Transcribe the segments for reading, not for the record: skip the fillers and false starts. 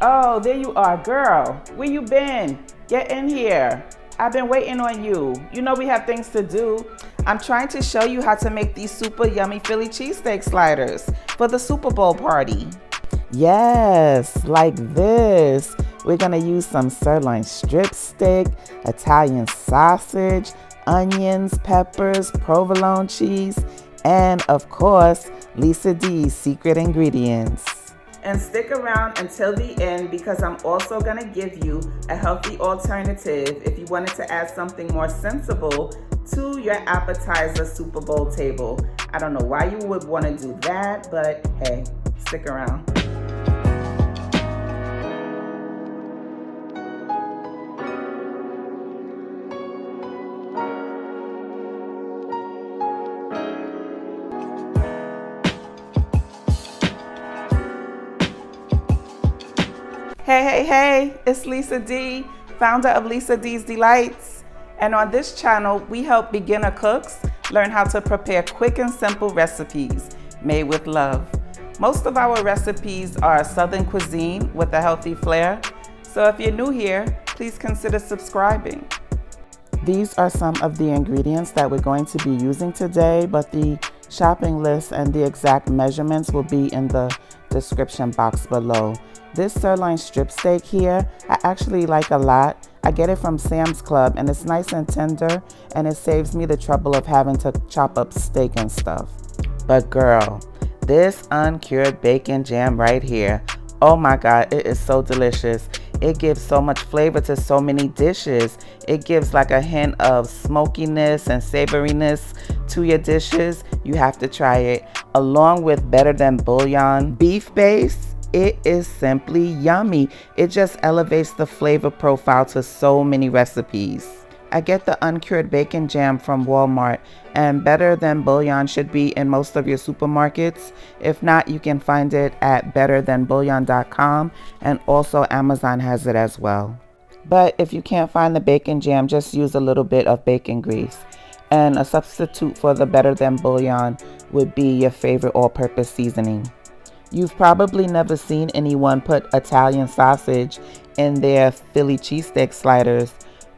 Oh, there you are, girl. Where you been? Get in here. I've been waiting on you. You know we have things to do. I'm trying to show you how to make these super yummy Philly cheesesteak sliders for the Super Bowl party. Yes, like this. We're gonna use some sirloin strip steak, Italian sausage, onions, peppers, provolone cheese, and of course, Lisa D's secret ingredients. And stick around until the end because I'm also gonna give you a healthy alternative if you wanted to add something more sensible to your appetizer Super Bowl table. I don't know why you would want to do that, but hey, stick around. Hey, it's Lisa D, founder of Lisa D's Delights. And on this channel, we help beginner cooks learn how to prepare quick and simple recipes made with love. Most of our recipes are Southern cuisine with a healthy flair. So if you're new here, please consider subscribing. These are some of the ingredients that we're going to be using today, but the shopping list and the exact measurements will be in the description box below. This sirloin strip steak here, I actually like a lot. I get it from Sam's Club and it's nice and tender and it saves me the trouble of having to chop up steak and stuff. But girl, this uncured bacon jam right here, oh my God, it is so delicious. It gives so much flavor to so many dishes. It gives like a hint of smokiness and savoriness to your dishes. You have to try it. Along with Better Than Bouillon beef base, it is simply yummy. It just elevates the flavor profile to so many recipes. I get the uncured bacon jam from Walmart, and Better Than Bouillon should be in most of your supermarkets. If not, you can find it at betterthanbouillon.com, and also Amazon has it as well. But if you can't find the bacon jam, just use a little bit of bacon grease. And a substitute for the Better Than Bouillon would be your favorite all-purpose seasoning. You've probably never seen anyone put Italian sausage in their Philly cheesesteak sliders,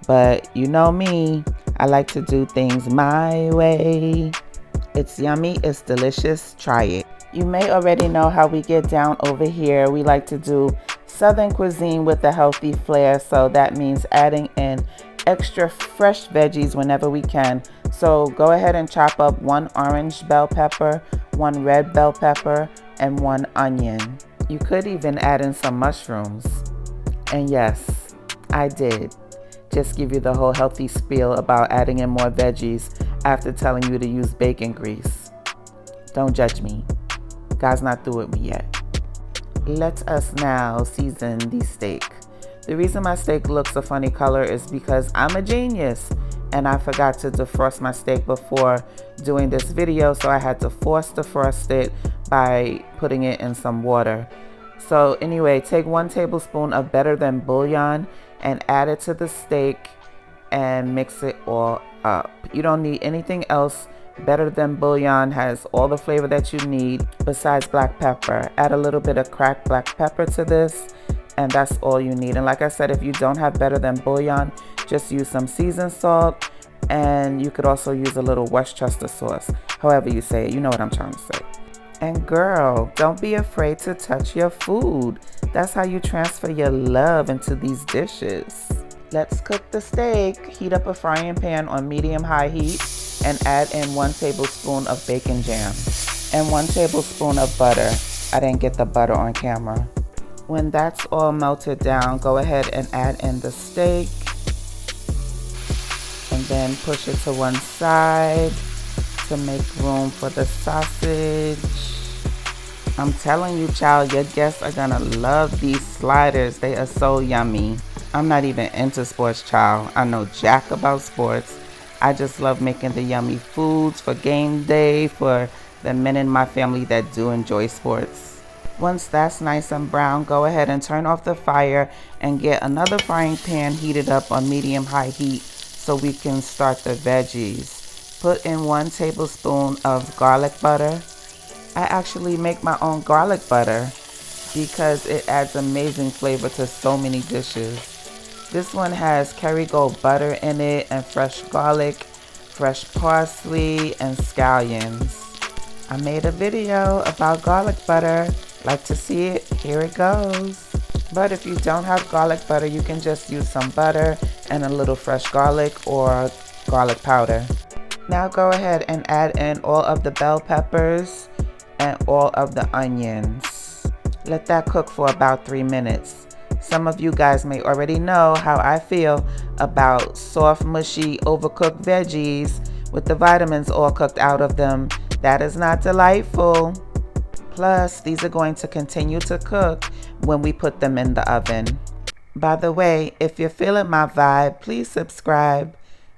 but you know me, I like to do things my way. It's yummy, it's delicious, try it. You may already know how we get down over here. We like to do Southern cuisine with a healthy flair, so that means adding in extra fresh veggies whenever we can. So go ahead and chop up 1 orange bell pepper, 1 red bell pepper, and 1 onion. You could even add in some mushrooms. And yes, I did just give you the whole healthy spiel about adding in more veggies after telling you to use bacon grease. Don't judge me. God's not through with me yet. Let us now season the steak. The reason my steak looks a funny color is because I'm a genius and I forgot to defrost my steak before doing this video, so I had to force defrost it by putting it in some water. So anyway, take 1 tablespoon of Better Than Bouillon and add it to the steak and mix it all up. You don't need anything else. Better Than Bouillon has all the flavor that you need besides black pepper. Add a little bit of cracked black pepper to this, and that's all you need. And like I said, if you don't have Better Than Bouillon, just use some seasoned salt, and you could also use a little Worcestershire sauce. However you say it, you know what I'm trying to say. And girl, don't be afraid to touch your food. That's how you transfer your love into these dishes. Let's cook the steak. Heat up a frying pan on medium-high heat and add in 1 tablespoon of bacon jam and 1 tablespoon of butter. I didn't get the butter on camera. When that's all melted down, go ahead and add in the steak and then push it to one side to make room for the sausage. I'm telling you, child, your guests are gonna love these sliders. They are so yummy. I'm not even into sports, child. I know jack about sports. I just love making the yummy foods for game day for the men in my family that do enjoy sports. Once that's nice and brown, go ahead and turn off the fire and get another frying pan heated up on medium-high heat so we can start the veggies. Put in 1 tablespoon of garlic butter. I actually make my own garlic butter. because it adds amazing flavor to so many dishes. This one has Kerrygold butter in it and fresh garlic, fresh parsley, and scallions. I made a video about garlic butter. Like to see it? Here it goes. But if you don't have garlic butter, you can just use some butter and a little fresh garlic or garlic powder. Now go ahead and add in all of the bell peppers and all of the onions. Let that cook for about 3 minutes. Some of you guys may already know how I feel about soft, mushy, overcooked veggies with the vitamins all cooked out of them. That is not delightful. Plus, these are going to continue to cook when we put them in the oven. By the way, if you're feeling my vibe, please subscribe.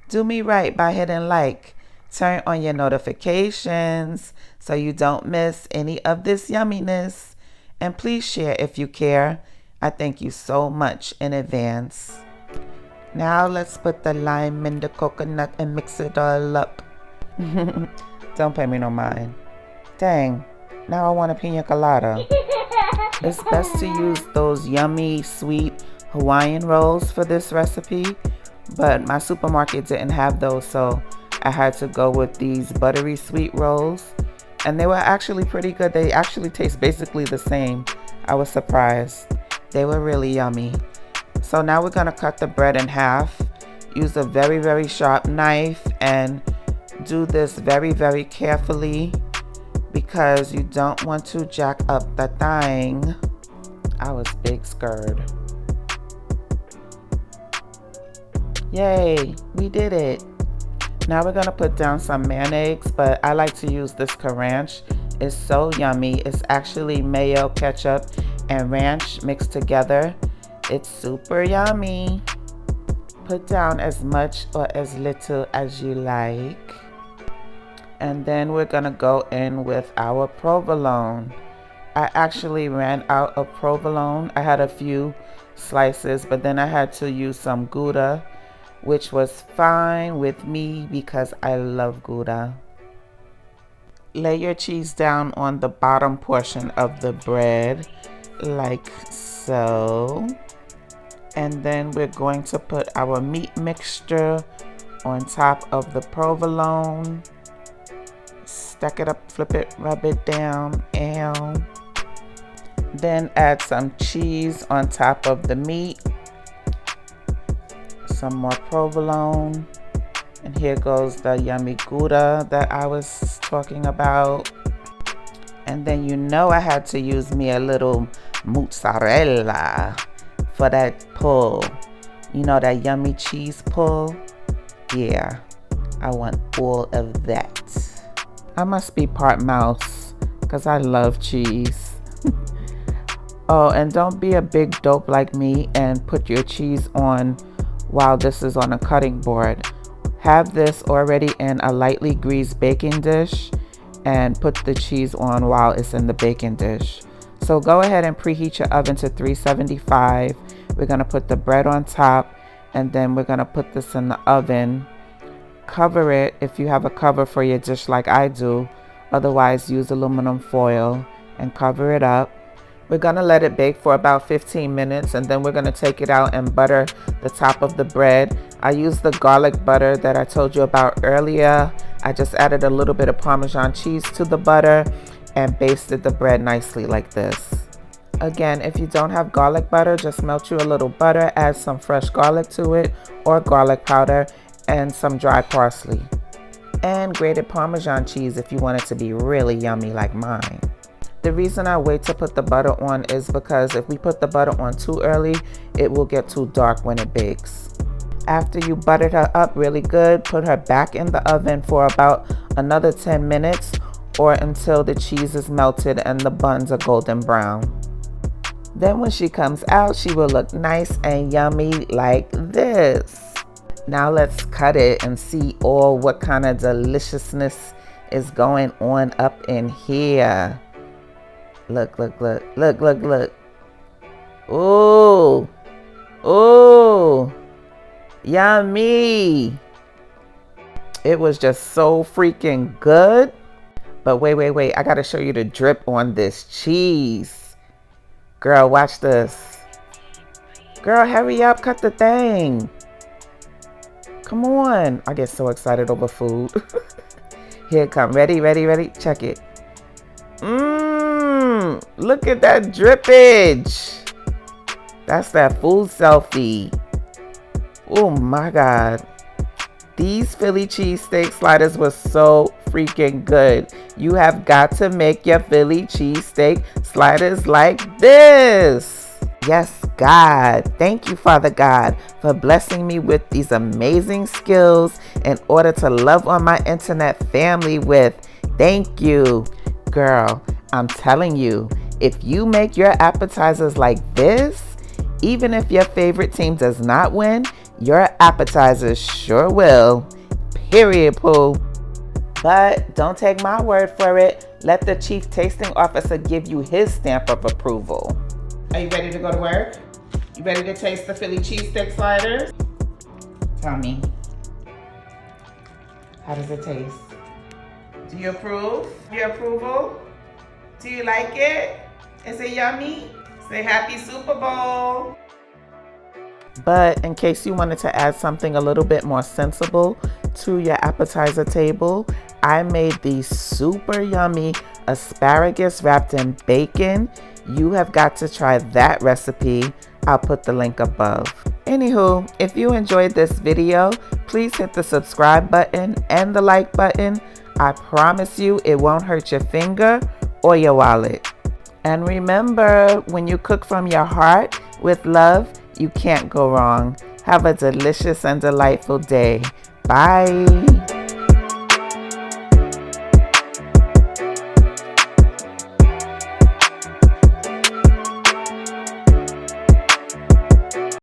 Do me right by hitting like. Turn on your notifications so you don't miss any of this yumminess. And please share if you care. I thank you so much in advance. Now let's put the lime in the coconut and mix it all up. Don't pay me no mind. Dang, now I want a pina colada. It's best to use those yummy, sweet Hawaiian rolls for this recipe, but my supermarket didn't have those, so I had to go with these buttery sweet rolls, and they were actually pretty good. They actually taste basically the same. I was surprised. They were really yummy. So now we're gonna cut the bread in half. Use a very, very sharp knife and do this very, very carefully because you don't want to jack up the thing. I was big scared. Yay, we did it. Now we're gonna put down some mayonnaise, but I like to use this ranch. It's so yummy. It's actually mayo, ketchup, and ranch mixed together. It's super yummy. Put down as much or as little as you like. And then we're gonna go in with our provolone. I actually ran out of provolone. I had a few slices, but then I had to use some Gouda, which was fine with me because I love Gouda. Lay your cheese down on the bottom portion of the bread, like so. And then we're going to put our meat mixture on top of the provolone. Stack it up, flip it, rub it down, and then add some cheese on top of the meat. Some more provolone. And here goes the yummy Gouda that I was talking about. And then you know I had to use me a little mozzarella for that pull. You know that yummy cheese pull? Yeah, I want all of that. I must be part mouse because I love cheese. Oh, and don't be a big dope like me and put your cheese on while this is on a cutting board. Have this already in a lightly greased baking dish and put the cheese on while it's in the baking dish. So go ahead and preheat your oven to 375. We're gonna put the bread on top and then we're gonna put this in the oven. Cover it if you have a cover for your dish like I do. Otherwise, use aluminum foil and cover it up. We're gonna let it bake for about 15 minutes and then we're gonna take it out and butter the top of the bread. I used the garlic butter that I told you about earlier. I just added a little bit of Parmesan cheese to the butter and basted the bread nicely like this. Again, if you don't have garlic butter, just melt you a little butter, add some fresh garlic to it or garlic powder and some dry parsley. And grated Parmesan cheese if you want it to be really yummy like mine. The reason I wait to put the butter on is because if we put the butter on too early, it will get too dark when it bakes. After you buttered her up really good, put her back in the oven for about another 10 minutes or until the cheese is melted and the buns are golden brown. Then when she comes out, she will look nice and yummy like this. Now let's cut it and see all what kind of deliciousness is going on up in here. Look, look, look, look, look, look. Ooh, ooh, yummy. It was just so freaking good. But wait, wait, wait. I gotta show you the drip on this cheese. Girl, watch this. Girl, hurry up, cut the thing. Come on. I get so excited over food. Here it come. Ready, ready, ready. Check it. Look at that drippage. That's that food selfie. Oh my God. These Philly cheesesteak sliders were so freaking good. You have got to make your Philly cheesesteak sliders like this. Yes, God. Thank you, Father God, for blessing me with these amazing skills in order to love on my internet family with. Thank you. Girl, I'm telling you, if you make your appetizers like this, even if your favorite team does not win, your appetizers sure will. Period, Pooh. But don't take my word for it. Let the chief tasting officer give you his stamp of approval. Are you ready to go to work? You ready to taste the Philly cheesesteak sliders? Tell me. How does it taste? Do you approve? Your approval? Do you like it? Is it yummy? Say happy Super Bowl. But in case you wanted to add something a little bit more sensible to your appetizer table, I made these super yummy asparagus wrapped in bacon. You have got to try that recipe. I'll put the link above. Anywho, if you enjoyed this video, please hit the subscribe button and the like button. I promise you it won't hurt your finger or your wallet. And remember, when you cook from your heart with love, you can't go wrong. Have a delicious and delightful day. Bye.